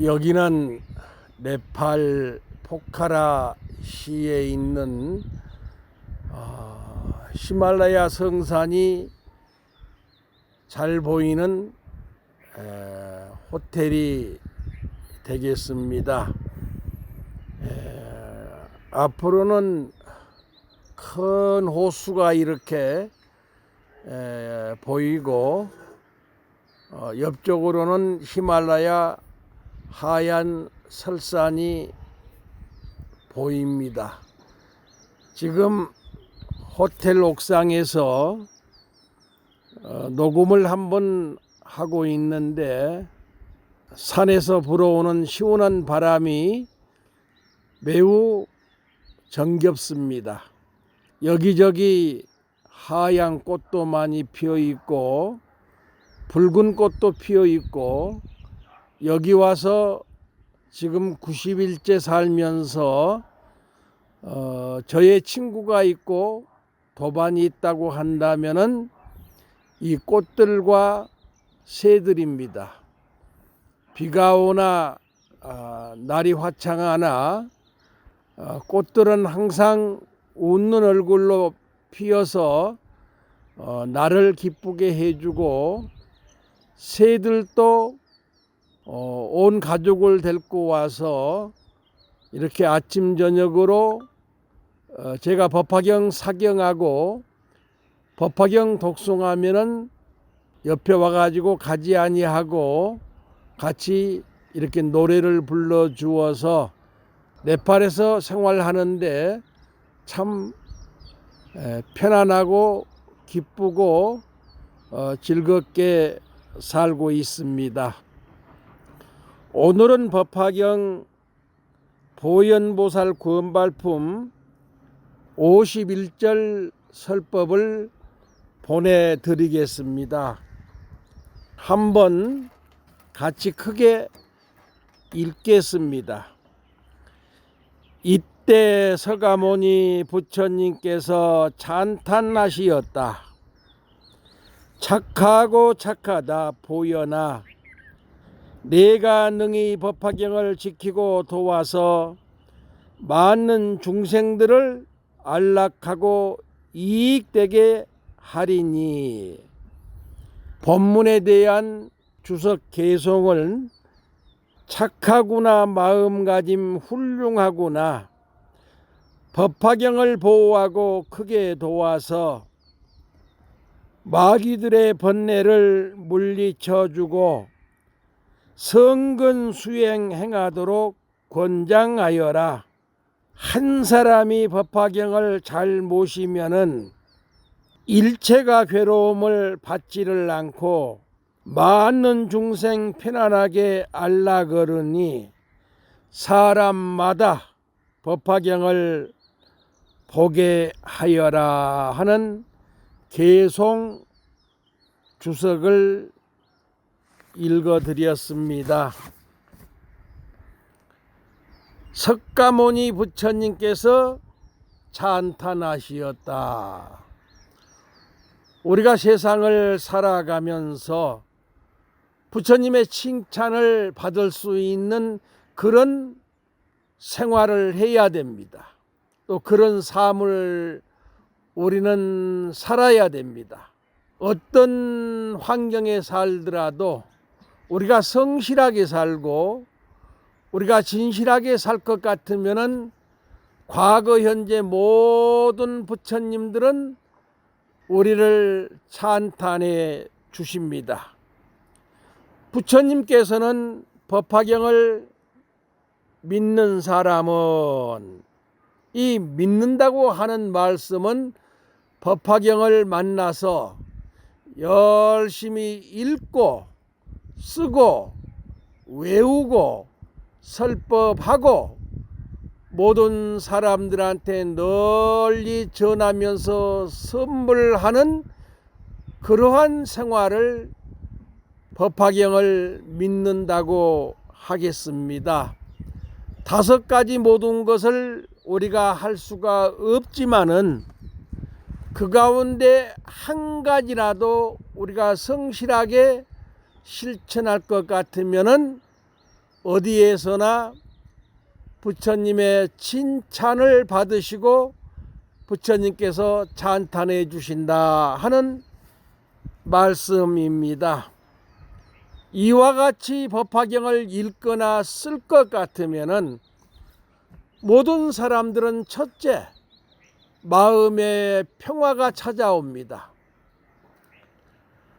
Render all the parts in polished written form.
여기는 네팔 포카라 시에 있는 히말라야 성산이 잘 보이는 호텔이 되겠습니다. 앞으로는 큰 호수가 이렇게 보이고 옆쪽으로는 히말라야 하얀 설산이 보입니다. 지금 호텔 옥상에서 녹음을 한번 하고 있는데 산에서 불어오는 시원한 바람이 매우 정겹습니다. 여기저기 하얀 꽃도 많이 피어 있고 붉은 꽃도 피어 있고, 여기 와서 지금 90일째 살면서 저의 친구가 있고 도반이 있다고 한다면은 이 꽃들과 새들입니다. 비가 오나 날이 화창하나 꽃들은 항상 웃는 얼굴로 피어서 나를 기쁘게 해주고, 새들도 온 가족을 데리고 와서 이렇게 아침 저녁으로 제가 법화경 사경하고 법화경 독송하면은 옆에 와가지고 가지 아니하고 같이 이렇게 노래를 불러 주어서 네팔에서 생활하는데 참 편안하고 기쁘고 즐겁게 살고 있습니다. 오늘은 법화경 보현보살 구원발품 51절 설법을 보내드리겠습니다. 한번 같이 크게 읽겠습니다. 이때 서가모니 부처님께서 찬탄하시었다. 착하고 착하다 보현아, 내가 능히 법화경을 지키고 도와서 많은 중생들을 안락하고 이익되게 하리니. 법문에 대한 주석 개송을 착하구나, 마음가짐 훌륭하구나, 법화경을 보호하고 크게 도와서 마귀들의 번뇌를 물리쳐주고 성근 수행 행하도록 권장하여라. 한 사람이 법화경을 잘 모시면은 일체가 괴로움을 받지를 않고 많은 중생 편안하게 안락하느니 사람마다 법화경을 보게 하여라 하는 개송 주석을 읽어드렸습니다. 석가모니 부처님께서 찬탄하시었다. 우리가 세상을 살아가면서 부처님의 칭찬을 받을 수 있는 그런 생활을 해야 됩니다. 또 그런 삶을 우리는 살아야 됩니다. 어떤 환경에 살더라도 우리가 성실하게 살고 우리가 진실하게 살 것 같으면은 과거 현재 모든 부처님들은 우리를 찬탄해 주십니다. 부처님께서는 법화경을 믿는 사람은, 이 믿는다고 하는 말씀은 법화경을 만나서 열심히 읽고 쓰고 외우고 설법하고 모든 사람들한테 널리 전하면서 선물하는 그러한 생활을 법화경을 믿는다고 하겠습니다. 5가지 모든 것을 우리가 할 수가 없지만은 그 가운데 한 가지라도 우리가 성실하게 실천할 것 같으면은 어디에서나 부처님의 칭찬을 받으시고 부처님께서 찬탄해 주신다 하는 말씀입니다. 이와 같이 법화경을 읽거나 쓸 것 같으면은 모든 사람들은 첫째, 마음의 평화가 찾아옵니다.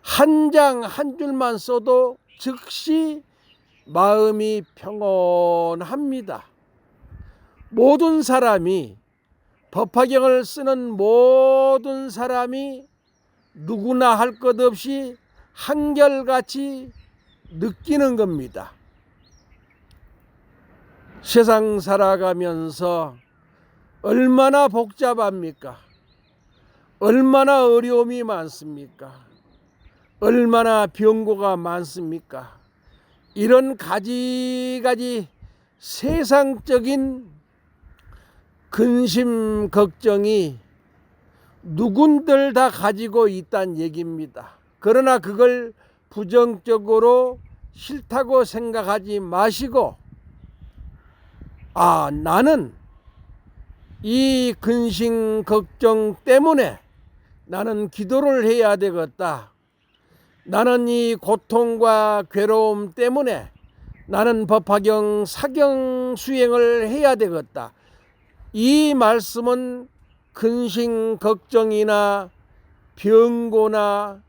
한 장 한 줄만 써도 즉시 마음이 평온합니다. 모든 사람이, 법화경을 쓰는 모든 사람이 누구나 할 것 없이 한결같이 느끼는 겁니다. 세상 살아가면서 얼마나 복잡합니까? 얼마나 어려움이 많습니까? 얼마나 병고가 많습니까? 이런 가지가지 세상적인 근심 걱정이 누군들 다 가지고 있다는 얘기입니다. 그러나 그걸 부정적으로 싫다고 생각하지 마시고, 나는 이 근심 걱정 때문에 나는 기도를 해야 되겠다. 나는 이 고통과 괴로움 때문에 나는 법화경 사경 수행을 해야 되겠다. 이 말씀은 근심 걱정이나 병고나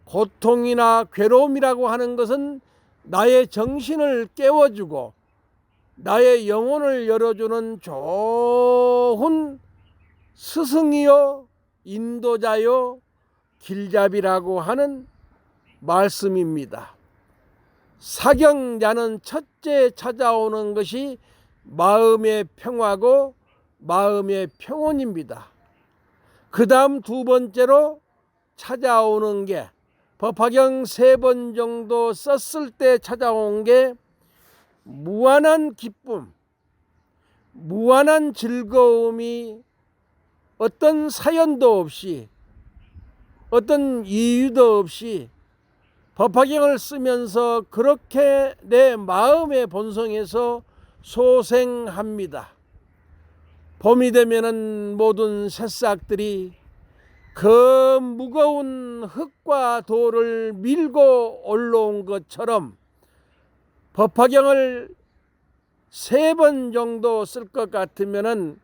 고통이나 괴로움이라고 하는 것은 나의 정신을 깨워주고 나의 영혼을 열어주는 좋은 스승이요 인도자요 길잡이라고 하는 말씀입니다. 사경자는 첫째 찾아오는 것이 마음의 평화고 마음의 평온입니다. 그 다음 두 번째로 찾아오는 게 법화경 3번 정도 썼을 때 찾아온 게 무한한 기쁨, 무한한 즐거움이 어떤 사연도 없이 어떤 이유도 없이 법화경을 쓰면서 그렇게 내 마음의 본성에서 소생합니다. 봄이 되면은 모든 새싹들이 그 무거운 흙과 돌을 밀고 올라온 것처럼 법화경을 3번 정도 쓸 것 같으면은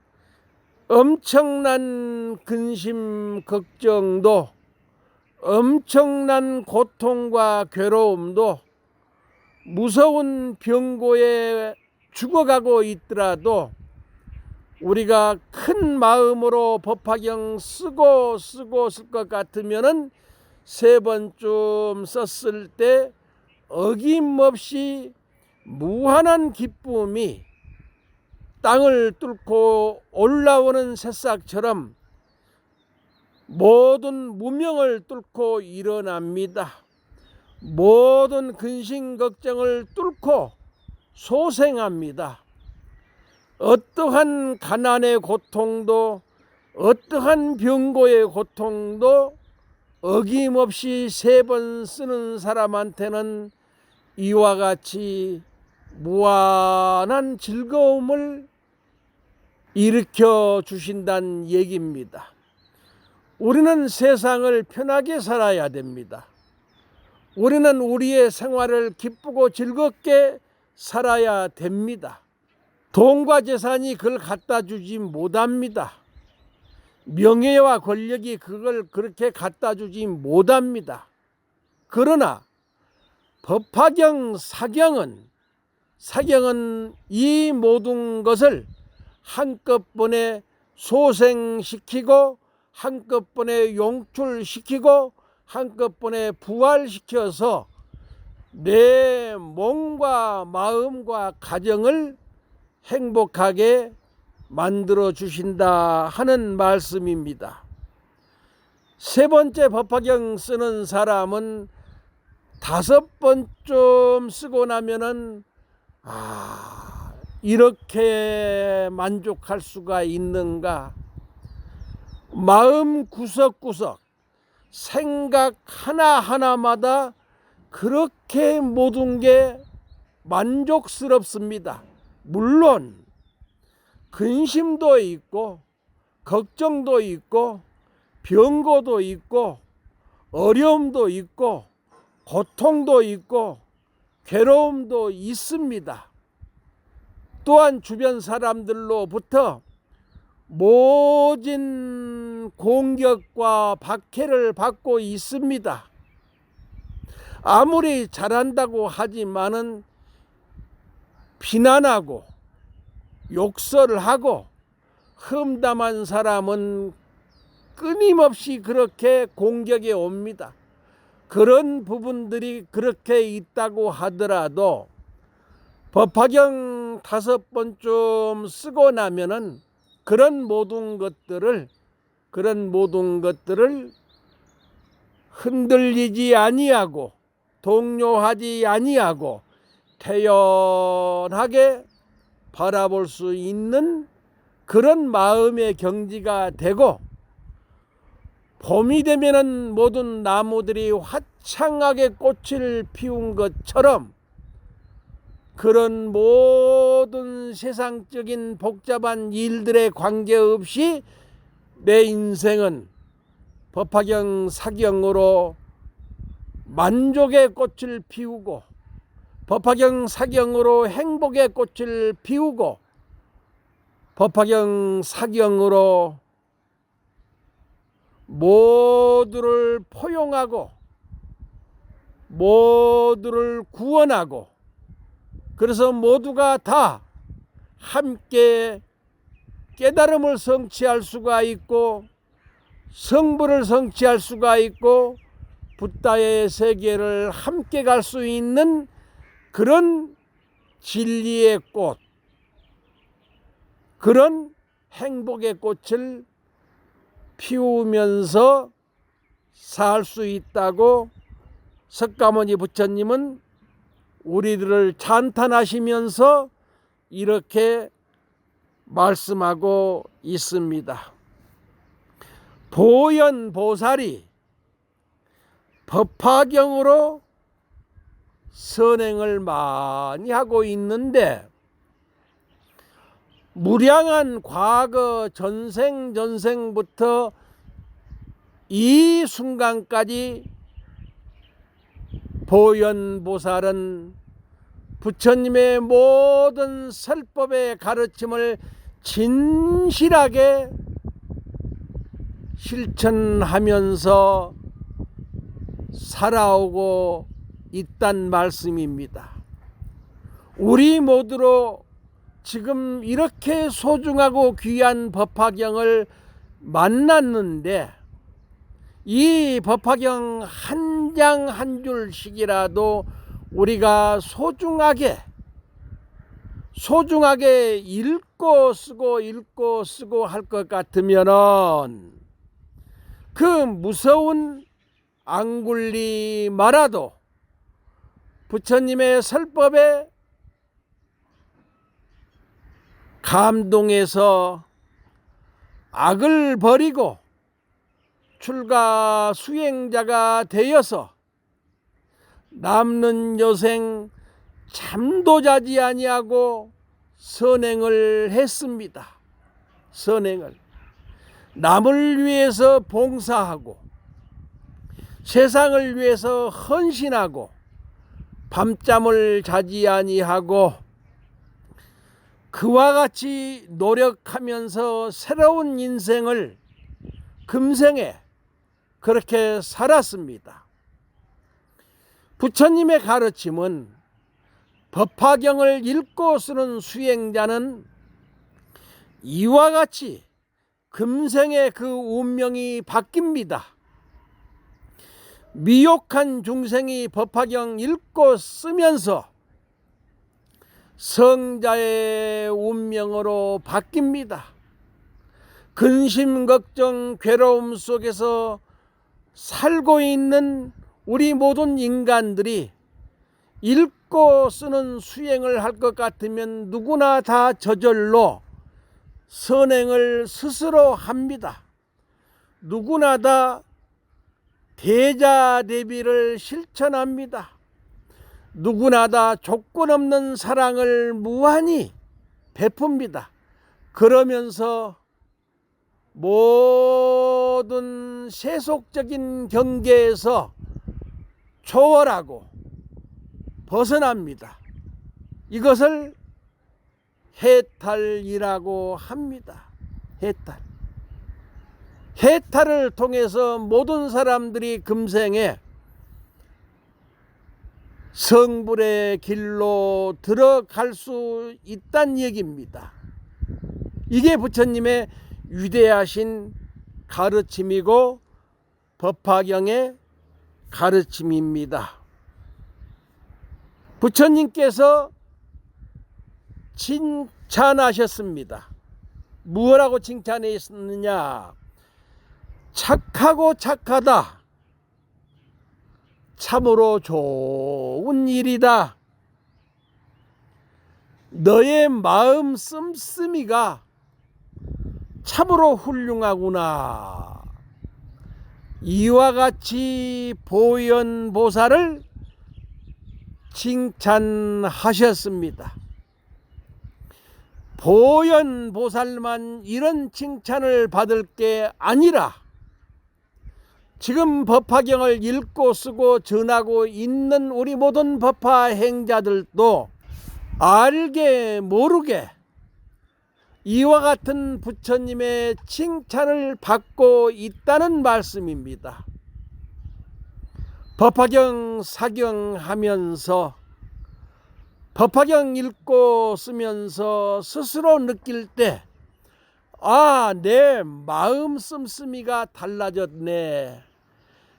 엄청난 근심 걱정도 엄청난 고통과 괴로움도 무서운 병고에 죽어가고 있더라도 우리가 큰 마음으로 법화경 쓰고 쓸 것 같으면은 3번쯤 썼을 때 어김없이 무한한 기쁨이 땅을 뚫고 올라오는 새싹처럼 모든 무명을 뚫고 일어납니다. 모든 근심 걱정을 뚫고 소생합니다. 어떠한 가난의 고통도 어떠한 병고의 고통도 어김없이 3번 쓰는 사람한테는 이와 같이 무한한 즐거움을 일으켜 주신다는 얘기입니다. 우리는 세상을 편하게 살아야 됩니다. 우리는 우리의 생활을 기쁘고 즐겁게 살아야 됩니다. 돈과 재산이 그걸 갖다 주지 못합니다. 명예와 권력이 그걸 그렇게 갖다 주지 못합니다. 그러나 법화경 사경은 이 모든 것을 한꺼번에 소생시키고 한꺼번에 용출시키고 한꺼번에 부활시켜서 내 몸과 마음과 가정을 행복하게 만들어 주신다 하는 말씀입니다. 3번째 법화경 쓰는 사람은 5번쯤 쓰고 나면은 이렇게 만족할 수가 있는가? 마음 구석구석 생각 하나하나마다 그렇게 모든 게 만족스럽습니다. 물론 근심도 있고 걱정도 있고 병고도 있고 어려움도 있고 고통도 있고 괴로움도 있습니다. 또한 주변 사람들로부터 모진 공격과 박해를 받고 있습니다. 아무리 잘한다고 하지만은 비난하고 욕설을 하고 험담한 사람은 끊임없이 그렇게 공격에 옵니다. 그런 부분들이 그렇게 있다고 하더라도 법화경 5번쯤 쓰고 나면은 그런 모든 것들을 흔들리지 아니하고 동요하지 아니하고 태연하게 바라볼 수 있는 그런 마음의 경지가 되고, 봄이 되면은 모든 나무들이 화창하게 꽃을 피운 것처럼 그런 모든 세상적인 복잡한 일들에 관계없이 내 인생은 법화경 사경으로 만족의 꽃을 피우고 법화경 사경으로 행복의 꽃을 피우고 법화경 사경으로 모두를 포용하고 모두를 구원하고, 그래서 모두가 다 함께 깨달음을 성취할 수가 있고 성부를 성취할 수가 있고 붓다의 세계를 함께 갈 수 있는 그런 진리의 꽃, 그런 행복의 꽃을 피우면서 살 수 있다고 석가모니 부처님은 우리들을 찬탄하시면서 이렇게 말씀하고 있습니다. 보현보살이 법화경으로 선행을 많이 하고 있는데, 무량한 과거 전생부터 이 순간까지 보현보살은 부처님의 모든 설법의 가르침을 진실하게 실천하면서 살아오고 있단 말씀입니다. 우리 모두로 지금 이렇게 소중하고 귀한 법화경을 만났는데, 이 법화경 한 장 한 줄씩이라도 우리가 소중하게 읽고 쓰고 할 것 같으면은 그 무서운 앙굴리 마라도 부처님의 설법에 감동해서 악을 버리고 출가 수행자가 되어서 남는 여생 잠도 자지 아니하고 선행을 했습니다. 선행을 남을 위해서 봉사하고 세상을 위해서 헌신하고 밤잠을 자지 아니하고 그와 같이 노력하면서 새로운 인생을 금생에 그렇게 살았습니다. 부처님의 가르침은 법화경을 읽고 쓰는 수행자는 이와 같이 금생의 그 운명이 바뀝니다. 미혹한 중생이 법화경 읽고 쓰면서 성자의 운명으로 바뀝니다. 근심, 걱정, 괴로움 속에서 살고 있는 우리 모든 인간들이 읽고 쓰는 수행을 할 것 같으면 누구나 다 저절로 선행을 스스로 합니다. 누구나 다 대자대비를 실천합니다. 누구나 다 조건 없는 사랑을 무한히 베풉니다. 그러면서 모든 세속적인 경계에서 초월하고 벗어납니다. 이것을 해탈이라고 합니다. 해탈을 통해서 모든 사람들이 금생에 성불의 길로 들어갈 수 있다는 얘기입니다. 이게 부처님의 위대하신 가르침이고 법화경의 가르침입니다. 부처님께서 칭찬하셨습니다. 무엇라고 칭찬했느냐? 착하고 착하다. 참으로 좋은 일이다. 너의 마음 씀씀이가 참으로 훌륭하구나. 이와 같이 보현보살을 칭찬하셨습니다. 보현보살만 이런 칭찬을 받을 게 아니라 지금 법화경을 읽고 쓰고 전하고 있는 우리 모든 법화 행자들도 알게 모르게 이와 같은 부처님의 칭찬을 받고 있다는 말씀입니다. 법화경 사경하면서 법화경 읽고 쓰면서 스스로 느낄 때 내 마음 씀씀이가 달라졌네.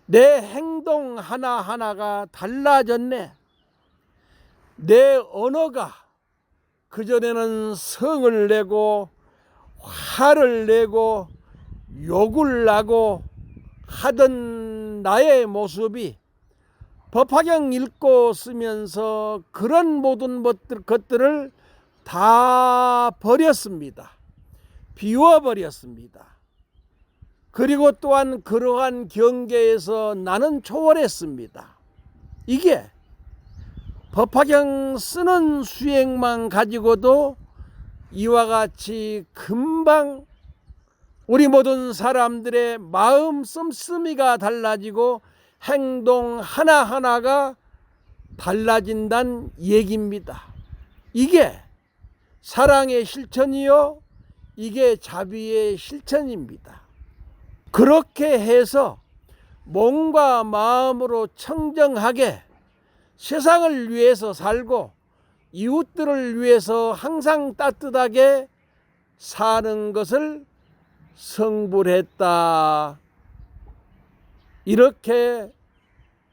내 행동 하나하나가 달라졌네. 내 언어가 그전에는 성을 내고 화를 내고 욕을 하고 하던 나의 모습이 법화경 읽고 쓰면서 그런 모든 것들을 다 버렸습니다. 비워버렸습니다. 그리고 또한 그러한 경계에서 나는 초월했습니다. 이게 법화경 쓰는 수행만 가지고도 이와 같이 금방 우리 모든 사람들의 마음 씀씀이가 달라지고 행동 하나하나가 달라진다는 얘기입니다. 이게 사랑의 실천이요, 이게 자비의 실천입니다. 그렇게 해서 몸과 마음으로 청정하게 세상을 위해서 살고 이웃들을 위해서 항상 따뜻하게 사는 것을 성불했다. 이렇게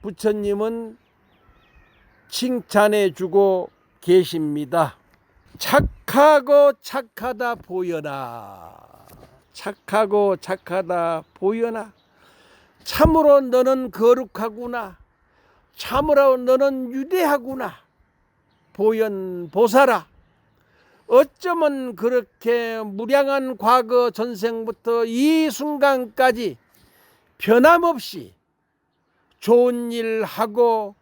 부처님은 칭찬해 주고 계십니다. 착하고 착하다 보여라. 착하고 착하다 보여라. 참으로 너는 거룩하구나. 참으로 너는 위대하구나. 보현보살아. 어쩌면 그렇게 무량한 과거 전생부터 이 순간까지 변함없이 좋은 일 하고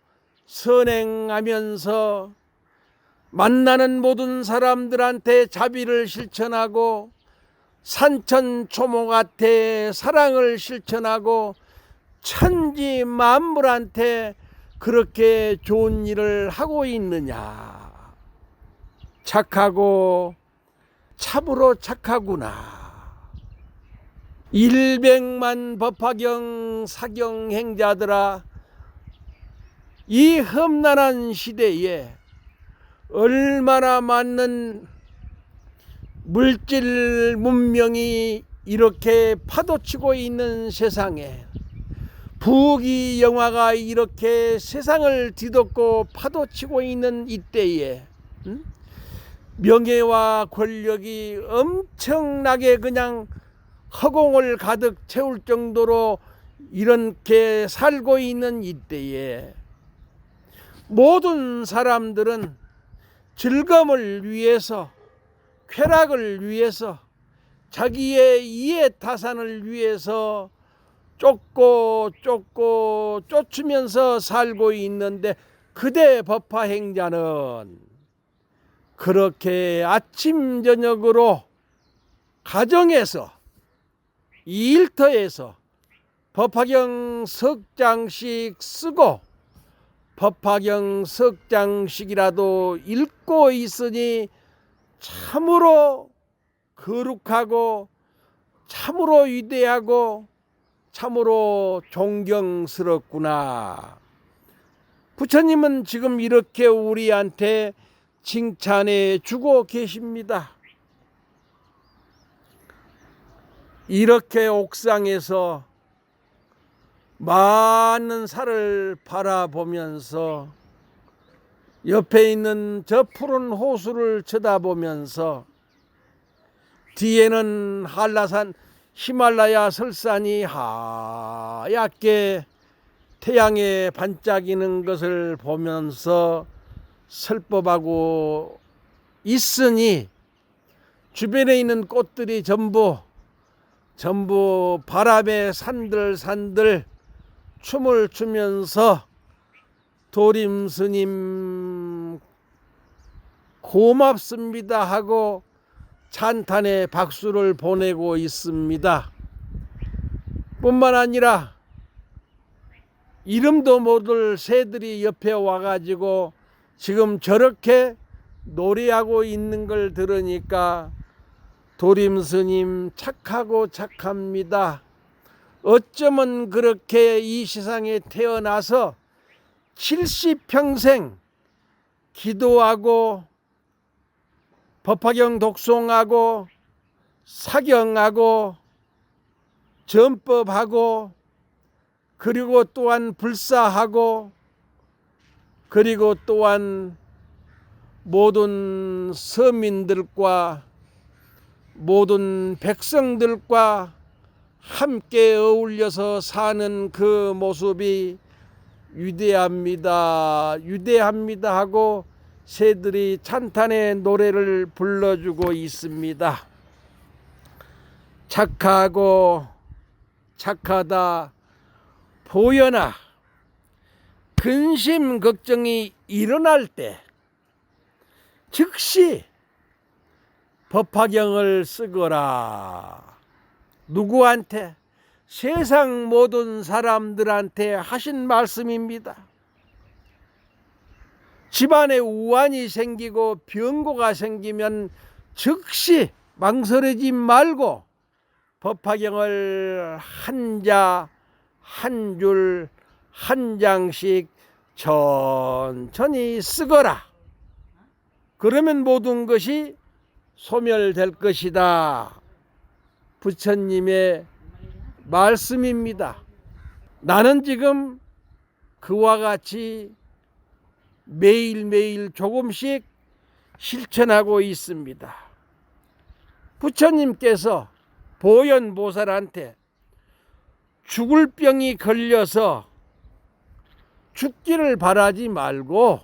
선행하면서 만나는 모든 사람들한테 자비를 실천하고 산천초목한테 사랑을 실천하고 천지 만물한테 그렇게 좋은 일을 하고 있느냐. 착하고 참으로 착하구나. 100만 법화경 사경 행자들아, 이 험난한 시대에 얼마나 많은 물질 문명이 이렇게 파도치고 있는 세상에, 부귀 영화가 이렇게 세상을 뒤덮고 파도치고 있는 이때에 명예와 권력이 엄청나게 그냥 허공을 가득 채울 정도로 이렇게 살고 있는 이때에 모든 사람들은 즐거움을 위해서, 쾌락을 위해서, 자기의 이해 타산을 위해서 쫓고 쫓으면서 살고 있는데, 그대 법화행자는 그렇게 아침 저녁으로 가정에서 일터에서 법화경 석 장씩 쓰고 법화경 석 장씩이라도 읽고 있으니 참으로 거룩하고 참으로 위대하고 참으로 존경스럽구나. 부처님은 지금 이렇게 우리한테 칭찬해 주고 계십니다. 이렇게 옥상에서 많은 산을 바라보면서 옆에 있는 저 푸른 호수를 쳐다보면서 뒤에는 한라산 히말라야 설산이 하얗게 태양에 반짝이는 것을 보면서 설법하고 있으니 주변에 있는 꽃들이 전부 바람에 산들산들 춤을 추면서 도림 스님 고맙습니다 하고 찬탄의 박수를 보내고 있습니다. 뿐만 아니라 이름도 모를 새들이 옆에 와가지고 지금 저렇게 노래하고 있는 걸 들으니까 도림 스님 착하고 착합니다. 어쩌면 그렇게 이 세상에 태어나서 70평생 기도하고 법화경 독송하고 사경하고 전법하고 그리고 또한 불사하고 그리고 또한 모든 서민들과 모든 백성들과 함께 어울려서 사는 그 모습이 위대합니다. 위대합니다 하고 새들이 찬탄의 노래를 불러주고 있습니다. 착하고 착하다 보여나 근심 걱정이 일어날 때 즉시 법화경을 쓰거라. 누구한테? 세상 모든 사람들한테 하신 말씀입니다. 집안에 우환이 생기고 병고가 생기면 즉시 망설이지 말고 법화경을 한 자, 한 줄, 한 장씩 천천히 쓰거라. 그러면 모든 것이 소멸될 것이다. 부처님의 말씀입니다. 나는 지금 그와 같이 매일매일 조금씩 실천하고 있습니다. 부처님께서 보현보살한테 죽을 병이 걸려서 죽기를 바라지 말고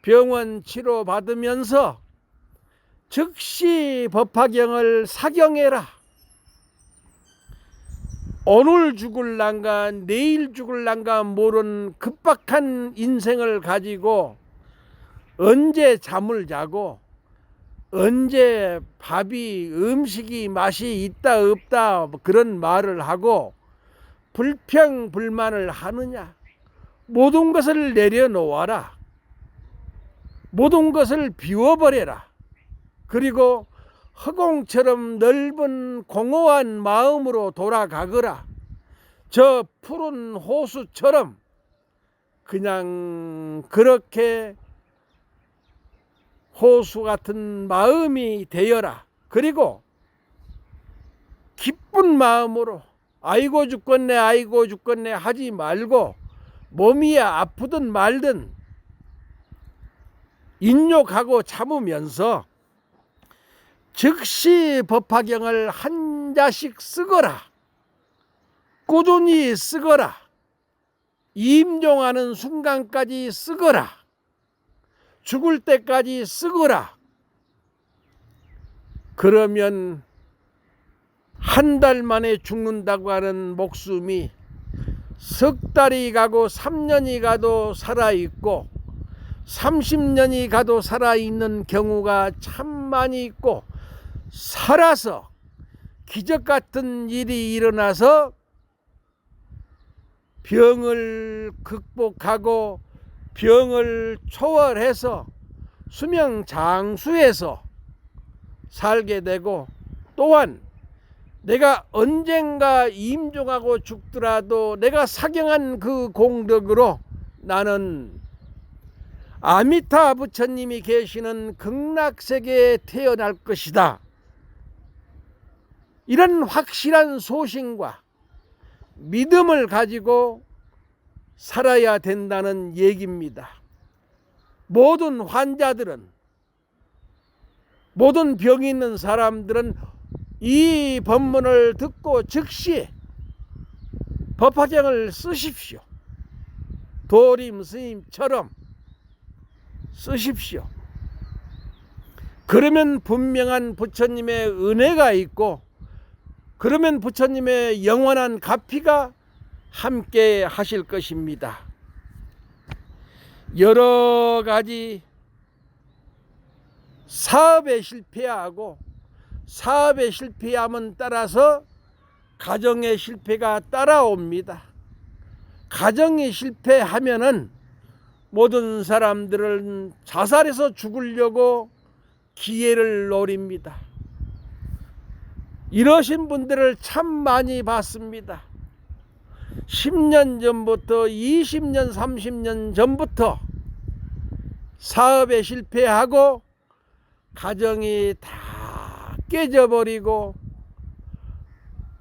병원 치료 받으면서 즉시 법화경을 사경해라. 오늘 죽을란가 내일 죽을란가 모르는 급박한 인생을 가지고 언제 잠을 자고 언제 밥이 음식이 맛이 있다 없다 그런 말을 하고 불평불만을 하느냐. 모든 것을 내려놓아라. 모든 것을 비워버려라. 그리고 허공처럼 넓은 공허한 마음으로 돌아가거라. 저 푸른 호수처럼 그냥 그렇게 호수 같은 마음이 되어라. 그리고 기쁜 마음으로 아이고 죽겠네 아이고 죽겠네 하지 말고 몸이 아프든 말든 인욕하고 참으면서 즉시 법화경을 한 자씩 쓰거라. 꾸준히 쓰거라. 임종하는 순간까지 쓰거라. 죽을 때까지 쓰거라. 그러면 한 달 만에 죽는다고 하는 목숨이 석 달이 가고 3년이 가도 살아있고 30년이 가도 살아있는 경우가 참 많이 있고, 살아서 기적 같은 일이 일어나서 병을 극복하고 병을 초월해서 수명 장수해서 살게 되고, 또한 내가 언젠가 임종하고 죽더라도 내가 사경한 그 공덕으로 나는 아미타 부처님이 계시는 극락세계에 태어날 것이다. 이런 확실한 소신과 믿음을 가지고 살아야 된다는 얘기입니다. 모든 환자들은, 모든 병이 있는 사람들은 이 법문을 듣고 즉시 법화경을 쓰십시오. 도림 스님처럼 쓰십시오. 그러면 분명한 부처님의 은혜가 있고, 그러면 부처님의 영원한 가피가 함께 하실 것입니다. 여러 가지 사업에 실패하고, 사업에 실패함은 따라서 가정의 실패가 따라옵니다. 가정이 실패하면은 모든 사람들은 자살해서 죽으려고 기회를 노립니다. 이러신 분들을 참 많이 봤습니다. 10년 전부터 20년 30년 전부터 사업에 실패하고 가정이 다 깨져버리고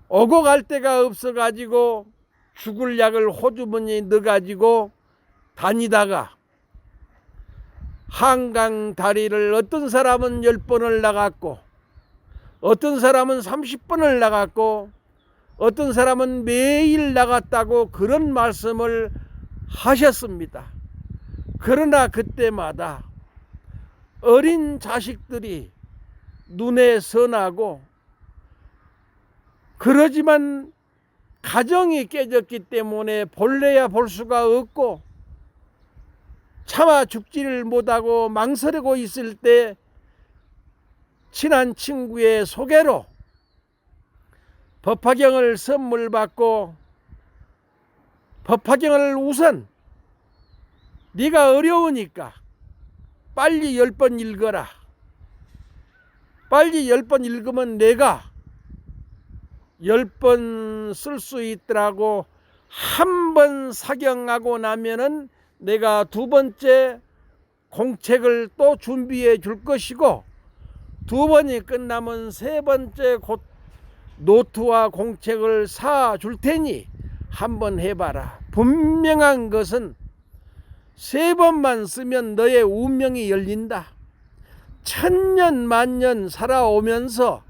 오고 갈 데가 없어가지고 죽을 약을 호주머니에 넣어가지고 다니다가 한강 다리를 어떤 사람은 10번을 나갔고, 어떤 사람은 30번을 나갔고, 어떤 사람은 매일 나갔다고 그런 말씀을 하셨습니다. 그러나 그때마다 어린 자식들이 눈에 선하고, 그러지만 가정이 깨졌기 때문에 볼래야 볼 수가 없고 차마 죽지를 못하고 망설이고 있을 때 친한 친구의 소개로 법화경을 선물 받고, 법화경을 우선 네가 어려우니까 빨리 10번 읽어라. 빨리 10번 읽으면 내가 10번 쓸 수 있더라고. 한 번 사경하고 나면은 내가 두 번째 공책을 또 준비해 줄 것이고, 두 번이 끝나면 세 번째 노트와 공책을 사 줄 테니 한번 해봐라. 분명한 것은 3번만 쓰면 너의 운명이 열린다. 천년 만년 살아오면서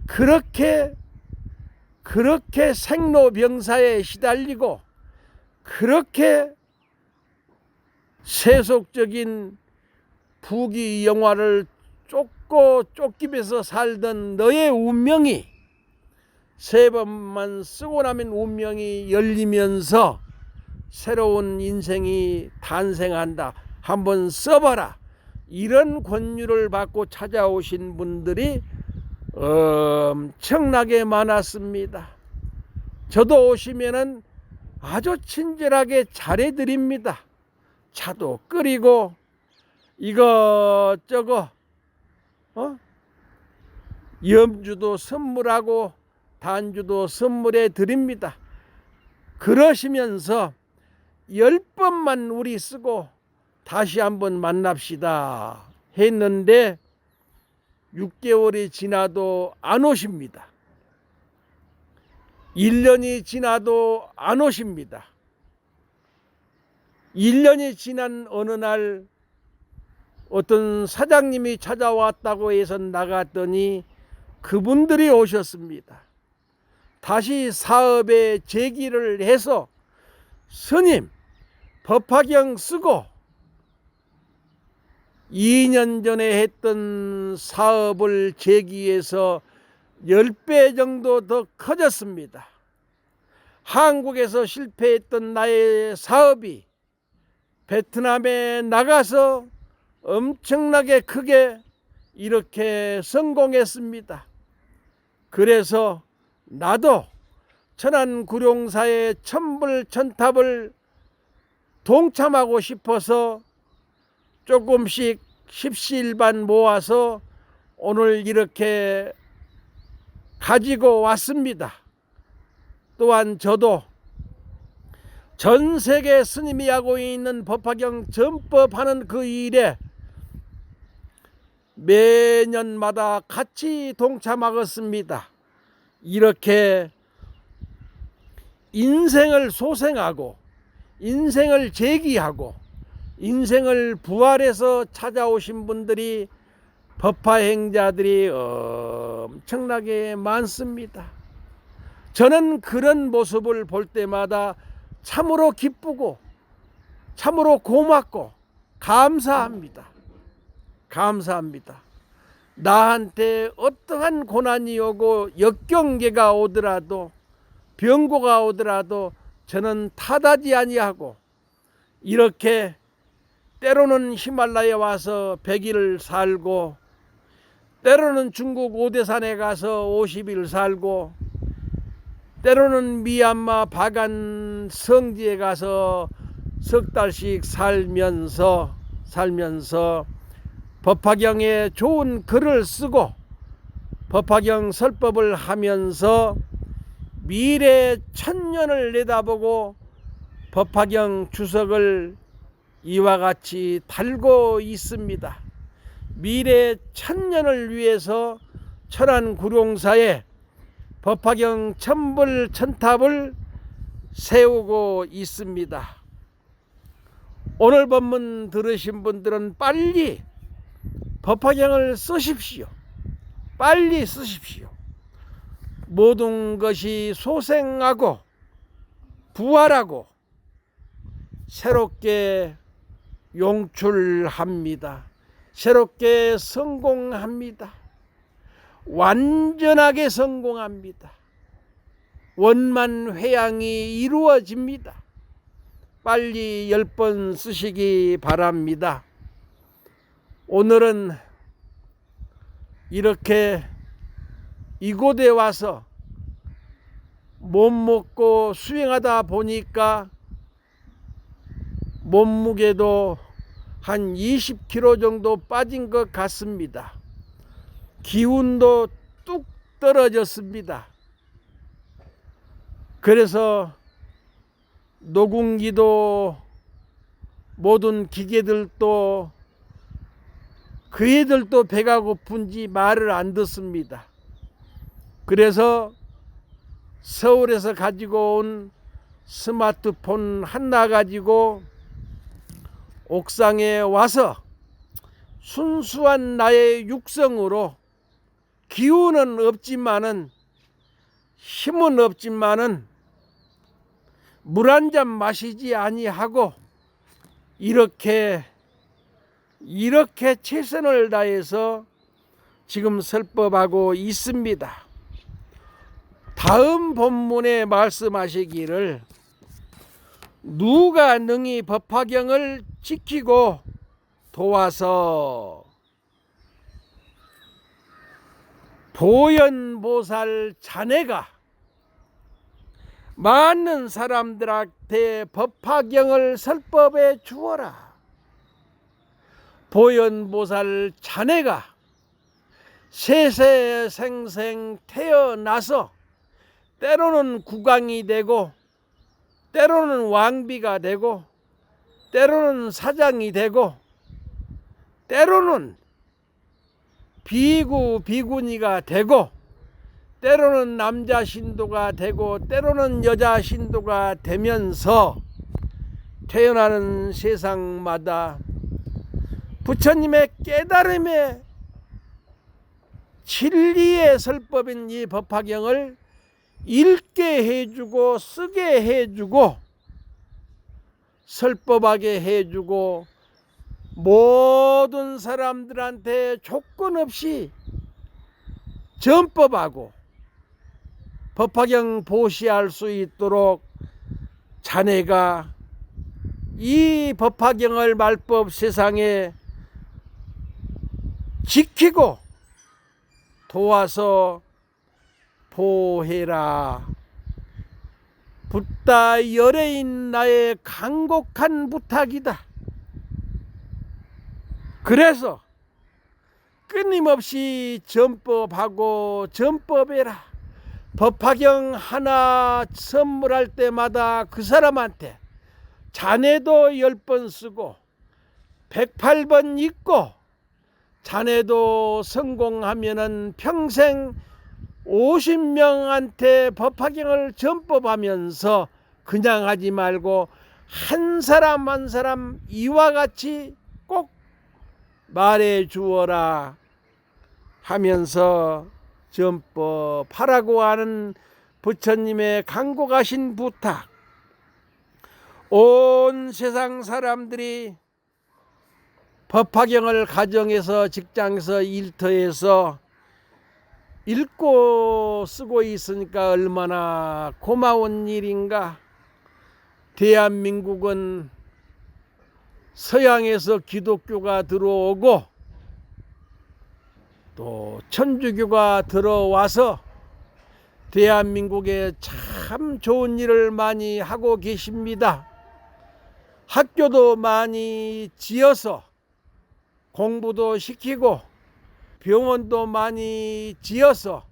그렇게 생로병사에 시달리고 그렇게 세속적인 부귀영화를 쫓기면서 살던 너의 운명이 3번만 쓰고 나면 운명이 열리면서 새로운 인생이 탄생한다. 한번 써봐라. 이런 권유를 받고 찾아오신 분들이 엄청나게 많았습니다. 저도 오시면은 아주 친절하게 잘해드립니다. 차도 끓이고 이것저것 염주도 선물하고 단주도 선물해 드립니다. 그러시면서 10번만 우리 쓰고 다시 한번 만납시다 했는데 6개월이 지나도 안 오십니다. 1년이 지나도 안 오십니다. 1년이 지난 어느 날 어떤 사장님이 찾아왔다고 해서 나갔더니 그분들이 오셨습니다. 다시 사업에 제기를 해서 스님 법화경 쓰고 2년 전에 했던 사업을 제기해서 10배 정도 더 커졌습니다. 한국에서 실패했던 나의 사업이 베트남에 나가서 엄청나게 크게 이렇게 성공했습니다. 그래서 나도 천안구룡사의 천불천탑을 동참하고 싶어서 조금씩 십시일반 모아서 오늘 이렇게 가지고 왔습니다. 또한 저도 전 세계 스님이 하고 있는 법화경 전법하는 그 일에 매년마다 같이 동참하겠습니다. 이렇게 인생을 소생하고 인생을 제기하고 인생을 부활해서 찾아오신 분들이 법화행자들이 엄청나게 많습니다. 저는 그런 모습을 볼 때마다 참으로 기쁘고 참으로 고맙고 감사합니다. 감사합니다. 나한테 어떠한 고난이 오고 역경계가 오더라도 병고가 오더라도 저는 타다지 아니하고 이렇게 때로는 히말라야에 와서 100일 살고 때로는 중국 오대산에 가서 50일 살고 때로는 미얀마 바간 성지에 가서 석 달씩 살면서 법화경에 좋은 글을 쓰고 법화경 설법을 하면서 미래 천년을 내다보고 법화경 주석을 이와 같이 달고 있습니다. 미래 천년을 위해서 천안구룡사에 법화경 천불천탑을 세우고 있습니다. 오늘 법문 들으신 분들은 빨리 법화경을 쓰십시오. 빨리 쓰십시오. 모든 것이 소생하고 부활하고 새롭게 용출합니다. 새롭게 성공합니다. 완전하게 성공합니다. 원만 회양이 이루어집니다. 빨리 10번 쓰시기 바랍니다. 오늘은 이렇게 이곳에 와서 몸 먹고 수행하다 보니까 몸무게도 한 20kg 정도 빠진 것 같습니다. 기운도 뚝 떨어졌습니다. 그래서 노궁기도 모든 기계들도 그 애들도 배가 고픈지 말을 안 듣습니다. 그래서 서울에서 가지고 온 스마트폰 하나 가지고 옥상에 와서 순수한 나의 육성으로 기운은 없지만은 힘은 없지만은 물 한 잔 마시지 아니하고 이렇게 최선을 다해서 지금 설법하고 있습니다. 다음 본문에 말씀하시기를 누가 능히 법화경을 지키고 도와서 보현보살 자네가 많은 사람들한테 법화경을 설법해 주어라. 보현보살 자네가 세세생생 태어나서 때로는 국왕이 되고 때로는 왕비가 되고 때로는 사장이 되고 때로는 비구니가 되고 때로는 남자 신도가 되고 때로는 여자 신도가 되면서 태어나는 세상마다 부처님의 깨달음의 진리의 설법인 이 법화경을 읽게 해주고 쓰게 해주고 설법하게 해주고 모든 사람들한테 조건 없이 전법하고 법화경 보시할 수 있도록 자네가 이 법화경을 말법 세상에 지키고 도와서 보호해라. 붓다 열애인 나의 간곡한 부탁이다. 그래서 끊임없이 전법하고 전법해라. 법화경 하나 선물할 때마다 그 사람한테 자네도 10번 쓰고 108번 읽고 자네도 성공하면은 평생 50명한테 법화경을 전법하면서 그냥 하지 말고 한 사람 한 사람 이와 같이 꼭 말해 주어라 하면서 전법하라고 하는 부처님의 간곡하신 부탁. 온 세상 사람들이 법화경을 가정에서 직장에서 일터에서 읽고 쓰고 있으니까 얼마나 고마운 일인가. 대한민국은 서양에서 기독교가 들어오고 또 천주교가 들어와서 대한민국에 참 좋은 일을 많이 하고 계십니다. 학교도 많이 지어서 공부도 시키고 병원도 많이 지어서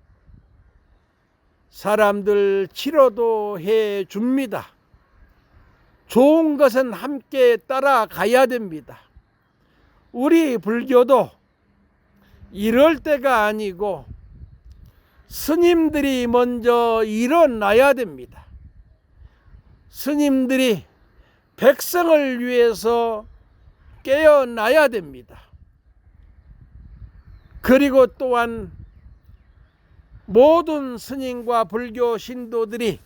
사람들 치료도 해 줍니다. 좋은 것은 함께 따라가야 됩니다. 우리 불교도 이럴 때가 아니고 스님들이 먼저 일어나야 됩니다. 스님들이 백성을 위해서 깨어나야 됩니다. 그리고 또한 모든 스님과 불교 신도들이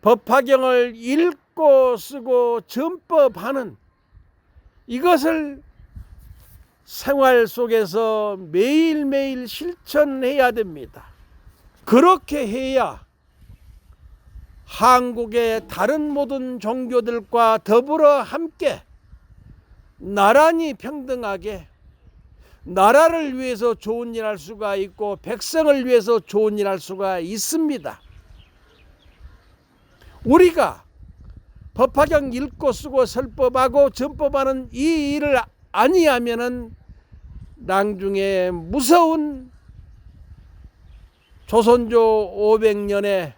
법화경을 읽고 쓰고 전법하는 이것을 생활 속에서 매일매일 실천해야 됩니다. 그렇게 해야 한국의 다른 모든 종교들과 더불어 함께 나란히 평등하게 나라를 위해서 좋은 일 할 수가 있고 백성을 위해서 좋은 일 할 수가 있습니다. 우리가 법화경 읽고 쓰고 설법하고 전법하는 이 일을 아니하면은 나중에 무서운 조선조 500년의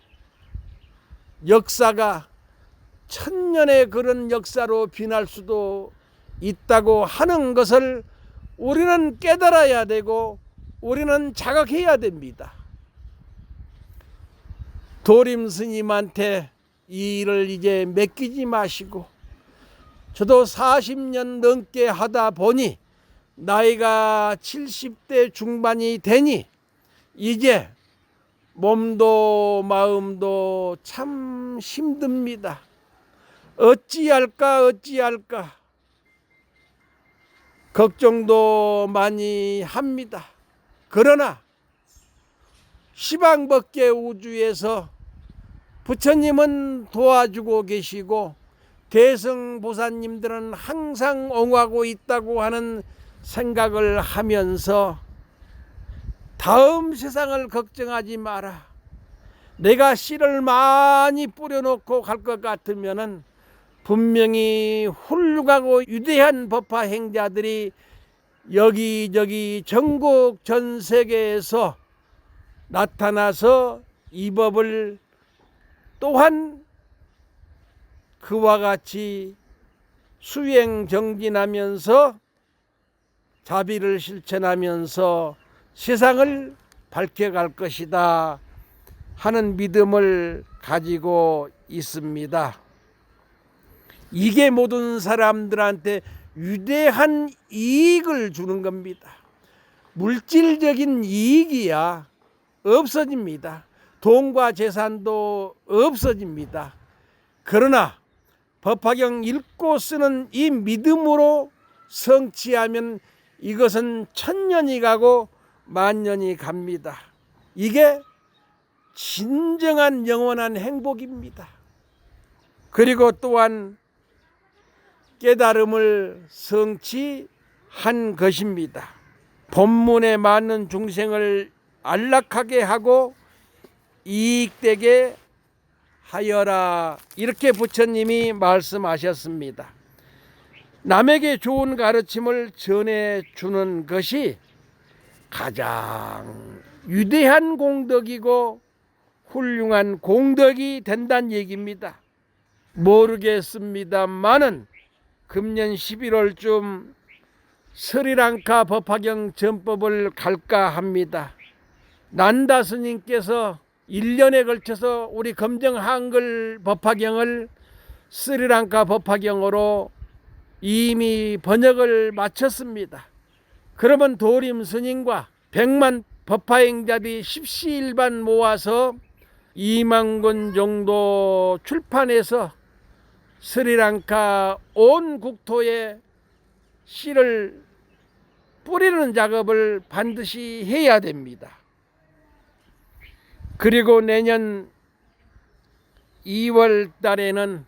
역사가 1000년의 그런 역사로 변할 수도 있다고 하는 것을 우리는 깨달아야 되고 우리는 자각해야 됩니다. 도림 스님한테 이 일을 이제 맡기지 마시고, 저도 40년 넘게 하다 보니 나이가 70대 중반이 되니 이제 몸도 마음도 참 힘듭니다. 어찌할까 걱정도 많이 합니다. 그러나 시방법계 우주에서 부처님은 도와주고 계시고 대성보살님들은 항상 옹호하고 있다고 하는 생각을 하면서 다음 세상을 걱정하지 마라. 내가 씨를 많이 뿌려놓고 갈 것 같으면은 분명히 훌륭하고 위대한 법화 행자들이 여기저기 전국 전 세계에서 나타나서 이 법을 또한 그와 같이 수행 정진하면서 자비를 실천하면서 세상을 밝혀갈 것이다 하는 믿음을 가지고 있습니다. 이게 모든 사람들한테 위대한 이익을 주는 겁니다. 물질적인 이익이야 없어집니다. 돈과 재산도 없어집니다. 그러나 법화경 읽고 쓰는 이 믿음으로 성취하면 이것은 1000년이 가고 만년이 갑니다. 이게 진정한 영원한 행복입니다. 그리고 또한 깨달음을 성취한 것입니다. 본문에 맞는 중생을 안락하게 하고 이익되게 하여라, 이렇게 부처님이 말씀하셨습니다. 남에게 좋은 가르침을 전해주는 것이 가장 위대한 공덕이고 훌륭한 공덕이 된다는 얘기입니다. 모르겠습니다만은 금년 11월쯤 스리랑카 법화경 전법을 갈까 합니다. 난다 스님께서 1년에 걸쳐서 우리 검정 한글 법화경을 스리랑카 법화경으로 이미 번역을 마쳤습니다. 그러면 도림 스님과 100만 법화행자들이 십시일반 모아서 2만 권 정도 출판해서 스리랑카 온 국토에 씨를 뿌리는 작업을 반드시 해야 됩니다. 그리고 내년 2월 달에는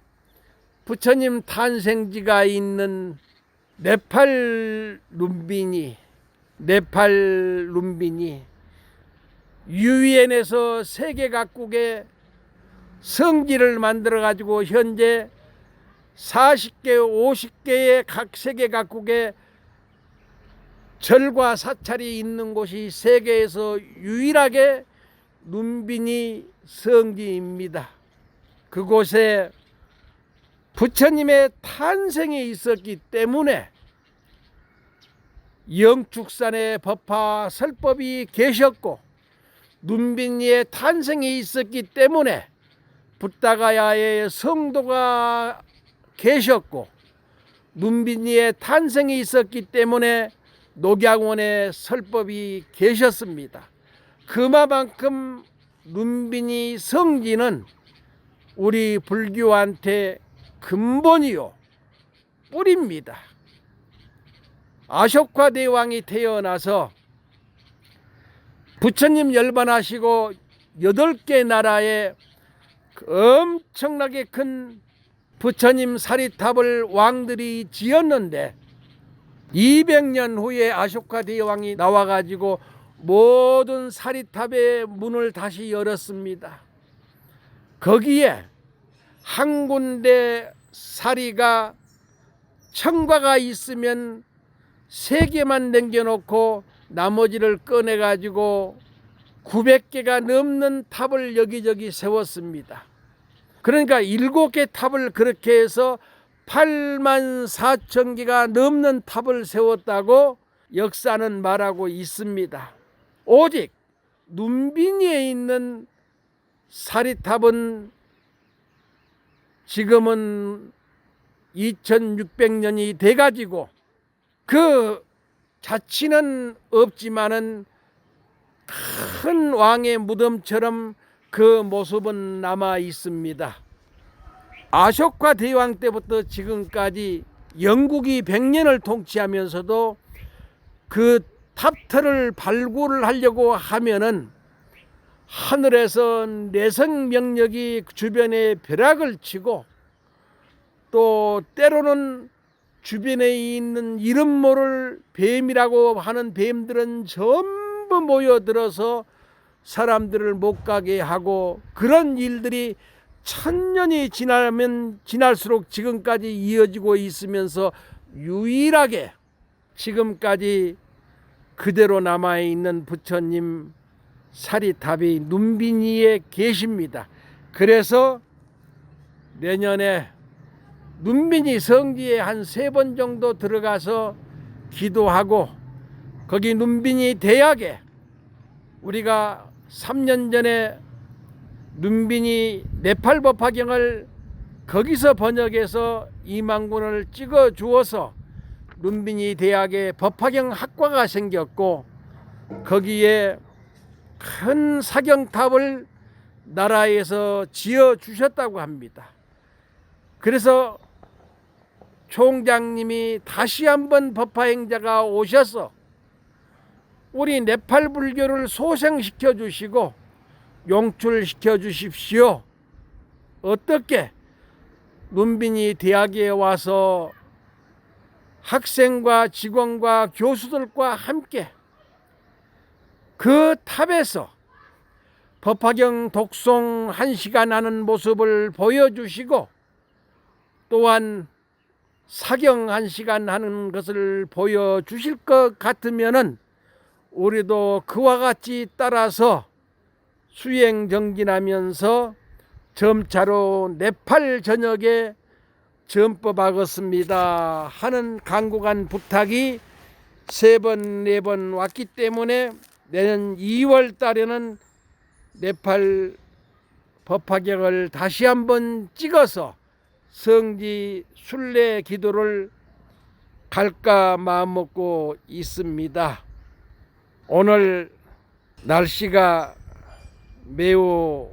부처님 탄생지가 있는 네팔 룸비니 유엔에서 세계 각국의 성지를 만들어 가지고 현재 40개 50개의 각 세계 각국의 절과 사찰이 있는 곳이 세계에서 유일하게 룸비니 성지입니다. 그곳에 부처님의 탄생이 있었기 때문에 영축산의 법화 설법이 계셨고, 룸비니의 탄생이 있었기 때문에 붓다가야의 성도가 계셨고, 룸비니의 탄생이 있었기 때문에 녹양원의 설법이 계셨습니다. 그만큼 룸비니 성지는 우리 불교한테 근본이요 뿌리입니다. 아쇼카 대왕이 태어나서 부처님 열반하시고 8개 나라에 엄청나게 큰 부처님 사리탑을 왕들이 지었는데 200년 후에 아쇼카 대왕이 나와가지고 모든 사리탑의 문을 다시 열었습니다. 거기에 한 군데 사리가 청과가 있으면 3개만 남겨놓고 나머지를 꺼내가지고 900개가 넘는 탑을 여기저기 세웠습니다. 그러니까 7개 탑을 그렇게 해서 84,000개가 넘는 탑을 세웠다고 역사는 말하고 있습니다. 오직 룸비니에 있는 사리탑은 지금은 2600년이 돼가지고 그 자취는 없지만은 큰 왕의 무덤처럼 그 모습은 남아 있습니다. 아쇼카 대왕 때부터 지금까지 영국이 100년을 통치하면서도 그 탑틀을 발굴을 하려고 하면은 하늘에서 내성 명력이 주변에 벼락을 치고, 또 때로는 주변에 있는 이름 모를 뱀이라고 하는 뱀들은 전부 모여들어서 사람들을 못 가게 하고, 그런 일들이 1000년이 지나면 지날수록 지금까지 이어지고 있으면서 유일하게 지금까지 그대로 남아있는 부처님 사리탑이 룸비니에 계십니다. 그래서 내년에 룸비니 성지에 한 3번 정도 들어가서 기도하고, 거기 룸비니 대학에 우리가 3년 전에 룸비니 네팔 법화경을 거기서 번역해서 2만 권을 찍어 주어서 룸비니 대학에 법화경 학과가 생겼고, 거기에 큰 사경탑을 나라에서 지어 주셨다고 합니다. 그래서 총장님이 다시 한번 법화행자가 오셔서 우리 네팔 불교를 소생시켜 주시고 용출시켜 주십시오. 어떻게? 눈빈이 대학에 와서 학생과 직원과 교수들과 함께 그 탑에서 법화경 독송 1시간 하는 모습을 보여주시고 또한 사경 1시간 하는 것을 보여주실 것 같으면은 우리도 그와 같이 따라서 수행 정진하면서 점차로 네팔 전역에 전법하겠습니다 하는 간곡한 부탁이 3번 4번 왔기 때문에 내년 2월 달에는 네팔 법화경을 다시 한번 찍어서 성지 순례 기도를 갈까 마음먹고 있습니다. 오늘 날씨가 매우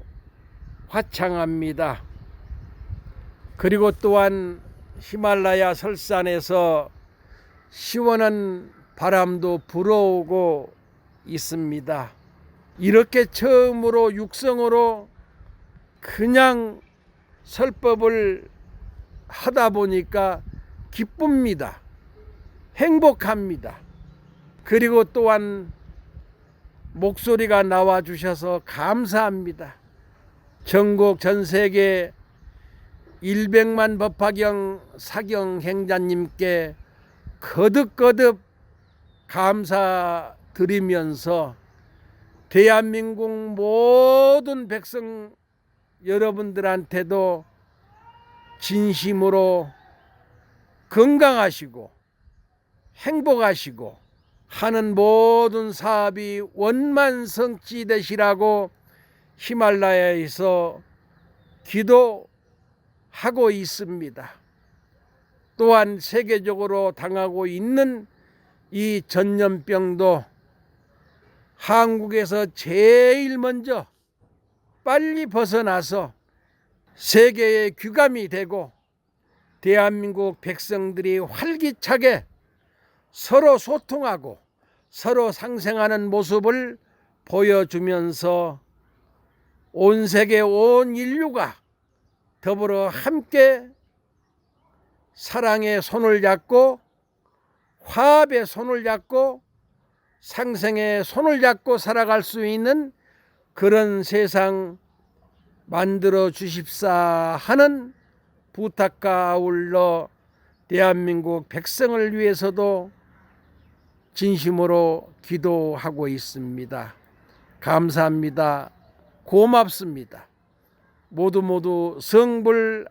화창합니다. 그리고 또한 히말라야 설산에서 시원한 바람도 불어오고 있습니다. 이렇게 처음으로 육성으로 그냥 설법을 하다 보니까 기쁩니다. 행복합니다. 그리고 또한 목소리가 나와 주셔서 감사합니다. 전국 전세계 100만 법화경 사경 행자님께 거듭거듭 감사드리면서 대한민국 모든 백성 여러분들한테도 진심으로 건강하시고 행복하시고 하는 모든 사업이 원만성취 되시라고 히말라야에서 기도하고 있습니다. 또한 세계적으로 당하고 있는 이 전염병도 한국에서 제일 먼저 빨리 벗어나서 세계의 귀감이 되고 대한민국 백성들이 활기차게 서로 소통하고 서로 상생하는 모습을 보여주면서 온 세계 온 인류가 더불어 함께 사랑의 손을 잡고 화합의 손을 잡고 상생의 손을 잡고 살아갈 수 있는 그런 세상 만들어 주십사 하는 부탁과 아울러 대한민국 백성을 위해서도 진심으로 기도하고 있습니다. 감사합니다. 고맙습니다. 모두 성불하십시오.